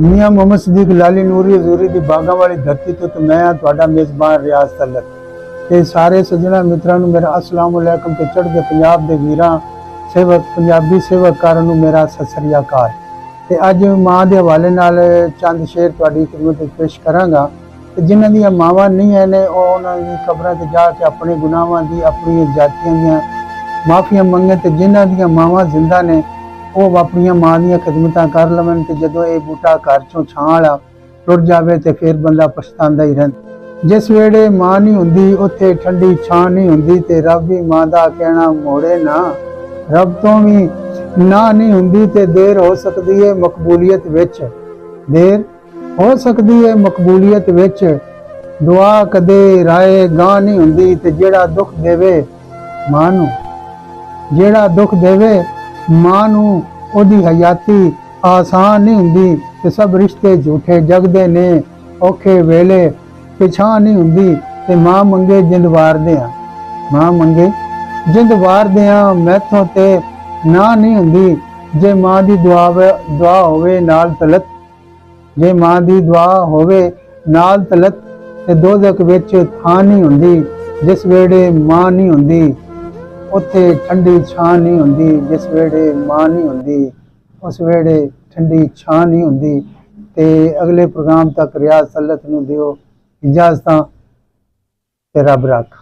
मियां मोहम्मद सदीक लाली नूरी हजूरी दी बागा वाली धरती तो मैं हाँ तुहाडा मेज़बान रियाज तलत ते सारे सज्जणा मित्रां नूं मेरा अस्सलाम वालेकुम ते चढ़दे पंजाब दे वीरां सेवक पंजाबी सेवककारां नूं मेरा सत श्री अकाल। ते अज मां दे हवाले नाल चंद शेर तुहाडी खिदमत विच पेश करांगा ते जिन्हां दीयां मावां नहीं है ने उन्हां दी कबरां ते जाके अपने गुनाहां दी अपनी जातियां दीयां माफिया मंगे ते जिन्हां दीयां मावां जिंदा ने ਉਹ ਆਪਣੀਆਂ ਮਾਂ ਦੀਆਂ ਖਿਦਮਤਾਂ ਕਰ ਲਵਣ ਤੇ ਜਦੋਂ ਇਹ ਬੂਟਾ ਘਰ ਚੋਂ ਛਾਂ ਵਾਲਾ ਟੁੱਟ ਜਾਵੇ ਤੇ ਫਿਰ ਬੰਦਾ ਪਛਤਾਉਂਦਾ ਹੀ ਰਹਿੰਦਾ। ਜਿਸ ਵੇੜੇ ਮਾਂ ਨਹੀਂ ਹੁੰਦੀ ਉੱਥੇ ਠੰਡੀ ਛਾਂ ਨਹੀਂ ਹੁੰਦੀ ਤੇ ਰੱਬ ਵੀ ਮਾਂ ਦਾ ਕਹਿਣਾ ਮੋੜੇ ਨਾ, ਰੱਬ ਤੋਂ ਵੀ ਨਾ ਨਹੀਂ ਹੁੰਦੀ ਤੇ ਦੇਰ ਹੋ ਸਕਦੀ ਹੈ ਮਕਬੂਲੀਅਤ ਵਿੱਚ, ਦੇਰ ਹੋ ਸਕਦੀ ਹੈ ਮਕਬੂਲੀਅਤ ਵਿੱਚ, ਦੁਆ ਕਦੇ ਰਾਏ ਗਾਂ ਨਹੀਂ ਹੁੰਦੀ ਤੇ ਜਿਹੜਾ ਦੁੱਖ ਦੇਵੇ ਮਾਂ ਨੂੰ, ਜਿਹੜਾ ਦੁੱਖ ਦੇਵੇ ਮਾਂ ਨੂੰ ਉਹਦੀ ਹਯਾਤੀ ਆਸਾਨ ਨਹੀਂ ਹੁੰਦੀ ਤੇ ਸਭ ਰਿਸ਼ਤੇ ਝੂਠੇ ਜਗਦੇ ਨੇ ਔਖੇ ਵੇਲੇ ਪਿਛਾਂ ਨਹੀਂ ਹੁੰਦੀ ਤੇ ਮਾਂ ਮੰਗੇ ਜਿੰਦ ਵਾਰਦੇ ਆ, ਮਾਂ ਮੰਗੇ ਜਿੰਦ ਵਾਰਦੇ ਆ ਮੈਥੋਂ ਤੇ ਨਾ ਨਹੀਂ ਹੁੰਦੀ ਜੇ ਮਾਂ ਦੀ ਦੁਆ ਹੋਵੇ ਨਾਲ ਤਲਤ, ਜੇ ਮਾਂ ਦੀ ਦੁਆ ਹੋਵੇ ਨਾਲ ਤਲਤ ਤੇ ਦੋਜ਼ਖ ਵਿੱਚ ਥਾਂ ਨਹੀਂ ਹੁੰਦੀ ਜਿਸ ਵੇੜੇ ਮਾਂ ਨਹੀਂ ਹੁੰਦੀ ਉੱਥੇ ਠੰਡੀ ਛਾਂ ਨਹੀਂ ਹੁੰਦੀ, ਜਿਸ ਵੇੜੇ ਮਾਂ ਨਹੀਂ ਹੁੰਦੀ ਉਸ ਵੇੜੇ ਠੰਡੀ ਛਾਂ ਨਹੀਂ ਹੁੰਦੀ। ਤੇ ਅਗਲੇ ਪ੍ਰੋਗਰਾਮ ਤੱਕ ਰਿਆਜ਼ ਤਲਤ ਨੂੰ ਦਿਓ ਇਜਾਜ਼ਤਾਂ ਤੇ ਰੱਬ ਰੱਖ।